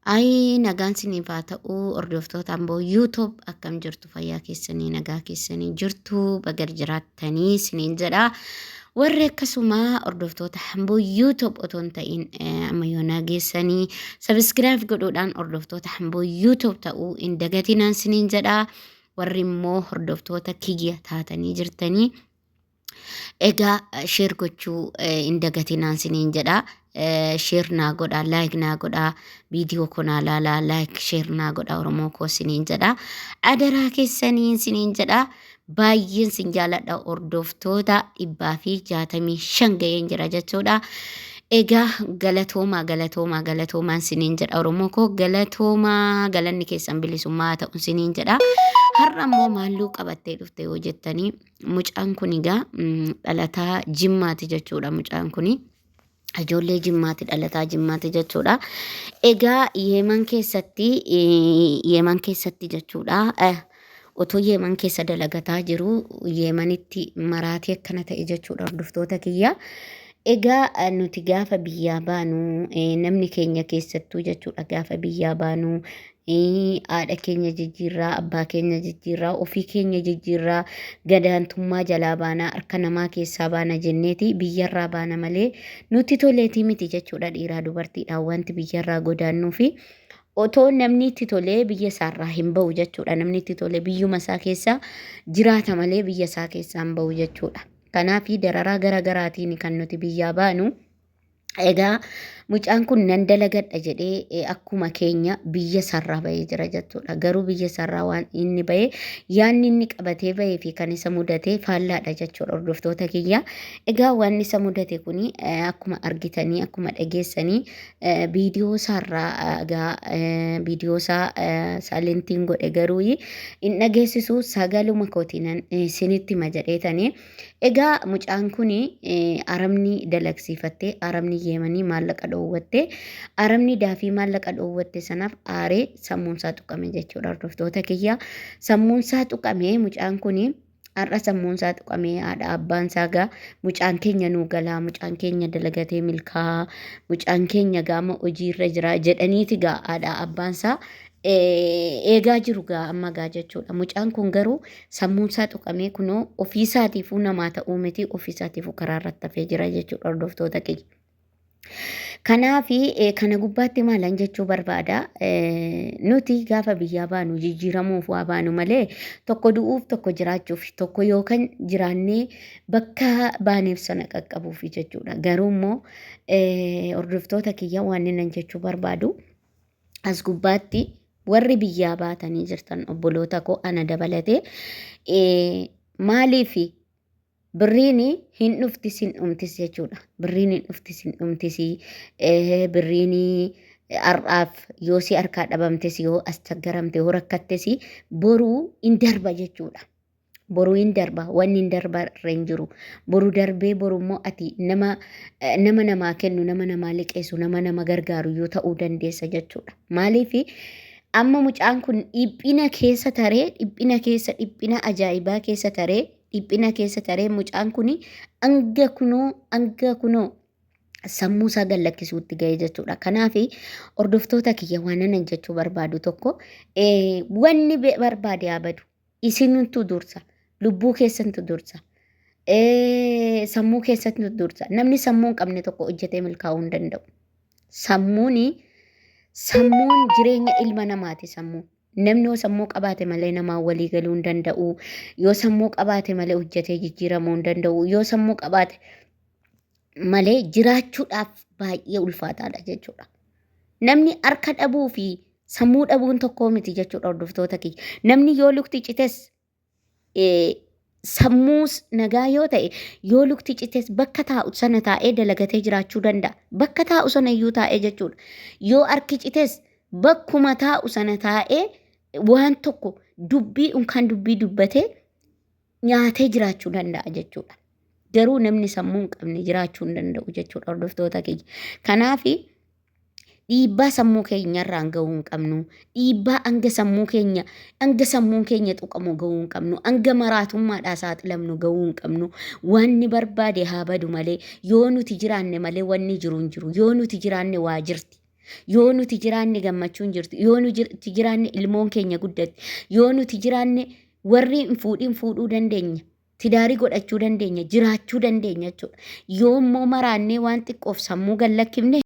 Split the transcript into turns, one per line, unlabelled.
Ay nagaan siniif haa ta'uu hordoftoota amboo YouTube akkam jirtu fayyaa keessanii nagaa keessanii jirtu bagar jiraattanii siniin jedha. Warri akkasuma hordoftoota amboo YouTube otoo hin ta'in amma yoo nageessanii subscribe godhuudhaan hordoftoota amboo YouTube ta'uu hin dagatinaan siniin jedha. Warri immoo hordoftoota kiyya taatanii jirtanii egaa share gochuu hin dagatinaan siniin jedha. Share naa godha like naa godha video kana laalaa like share naa godha oromoo koo siniin jedha adaraa keessaniin siniin jedha baay'een sin jaaladha hordoftoota 165 ga'een jira jechuudha. Egaa galatoomaa siniin jedha oromoo koo galatoomaa galanni keessan bilisummaa ta'u siniin jedha. Har'a immoo maalluu qabattee dhufte yoo jettanii mucaan kun egaa dhalataa Jimmaati jechuudha mucaan kuni. Ijoollee Jimmaati dhalataa Jimmaati jechuudha. Egaa Yeeman keessatti jechuudha. Otoo Yeeman keessa dalagataa jiru Yeemanitti maraatii akkana ta'e jechuudha hordoftoota kiyya. Egaa nuti gaafa biyyaa baanu namni keenya keessattuu jechuudha gaafa biyyaa baanu haadha keenya jijjiirraa abbaa keenya jijjiirraa ofii keenya jijjiirraa gadaantummaa jalaa baanaa harka namaa keessaa baana jenneeti biyyarraa baana malee nuti toleetii miti jechuudha dhiiraa dubartiidhaan wanti biyyarraa godaannuu fi otoo namni itti tolee biyya isaarraa hin ba'u jechuudha namni itti tolee biyyuma isaa keessa jiraata malee biyya isaa keessaa hin ba'u jechuudha. Kanaaf dararaa garaagaraatiin kan nuti biyyaa baanu. Egaa mucaan kun nan dalagadha jedhee akkuma keenya biyya sarraa bahee jira jechuudha. Garuu biyya sarraa waan inni bahee yaanni inni qabatee bahee fi kan isa mudate faallaadha jechuudha hordoftoota kiyya. Egaa waan isa mudate kuni akkuma argitanii akkuma dhageessanii viidiyoo isaarraa egaa viidiyoo isaa saalentiin godhe garuu hin dhageessisu sagaluma kootiin isinitti hima jedheetanii. Egaa mucaan kuni aramni dalagsiifattee aramni Yeemanii maallaqa dhoowwatte aramni daafii maallaqa dhoowwatte sanaaf aaree sammuunsaa tuqame jechuudha hordoftoota kiyya. Sammuunsaa tuqame mucaan kuni har'a sammuunsaa tuqame haadha abbaan isaa gaa mucaan keenya nuu galaa mucaan keenya dalagatee milkaa'aa mucaan keenya gaama hojiirra jira jedhaniiti gaa haadha abbaan isaa eegaa jiru gaa amma gaa jechuudha. Mucaan kun garuu sammuunsaa tuqamee kunoo ofiisaatiifuu namaa ta'uu miti ofiisaatiifuu karaa irratti hafee jira jechuudha hordoftoota kiyya. Kanaafi kana gubbaatti maalan jechuu barbaada nuti gaafa biyyaa baanu jijjiiramuuf waa baanu malee tokko du'uuf tokko jiraachuuf tokko yookaan jiraannee bakka baaneef sana qaqqabuuf jechuudha. Garuu immoo hordoftoota kiyya waan nan jechuu barbaadu as gubbaatti warri biyyaa baatanii jirtan obboloota koo ana dabalatee maaliif birriin hin dhuftis hin dhumtis jechuudha. Birriin hin dhuftis hin dhumtis birriin har'aaf yoo si harkaa dhabamtes yoo as chaggaramte yoo rakkattes boruu hin darba jechuudha. Boruu hin darba wanni hin darba hin jiru. Boruu darbee boruu immoo ati nama namaa kennu nama namaa liqeessu nama gargaaru yoo ta'uu dandeessa jechuudha. Maaliif amma mucaan kun dhiphina keessa taree dhiphina ajaa'ibaa keessa taree dhiphina keessa taree mucaan kun hanga kunoo sammuu isaa gallakkisuutti ga'e jechuudha. Kanaaf hordoftoota kiyya waan nan jechuu barbaadu tokko wanni barbaade abadu isintu dursa lubbuu keessantu dursa sammuu keessantu dursa namni sammuu hin qabne tokko hojjetee milkaa'uu hin danda'u. Sammuun jireenya ilma namaati sammuun. Namni yoo sammuu qabaate malee namaa walii galuu hin danda'u. Yoo sammuu qabaate malee hojjetee jijjiiramuu hin danda'u. Yoo sammuu qabaate malee jiraachuudhaaf baay'ee ulfaataadha jechuudha. Namni harka dhabuu fi sammuu dhabuun tokko miti jechuudha hordoftoota kiyya. Namni yoo lukti cites sammuus nagaa yoo ta'e yoo lukti cites bakka taa'u sana taa'ee dalagatee jiraachuu danda'a. Bakka taa'u sana iyyuu taa'ee jechuudha. Yoo harki cites bakkuma taa'u sana taa'ee waan tokko kan dubbii dubbatee nyaatee jiraachuu danda'a jechuudha. Garuu namni sammuu hin qabne jiraachuu hin danda'u jechuudha hordoftoota kiyya. Kanaaf dhiibbaa sammuu keenyarraan gahuu hin qabnu. Dhiibbaa hanga sammuun keenya tuqamu gahuu hin qabnu. Hanga maraatummaadhaa saaxilamnu gahuu hin qabnu. Wanni barbaade haa badu malee yoo nuti jiraanne malee wanni jiru hin jiru. Yoo nuti jiraanne waa jirti. Yoo nuti jiraanne gammachuun jirtu. Yoo nuti jiraanne ilmoon keenya guddatti. Yoo nuti jiraanne warri hin fuudhin fuudhuu dandeenya. Tidaarii godhachuu dandeenya. Jiraachuu dandeenya jechuudha. Yoo immoo maraannee waan xiqqoof sammuu gallakkifne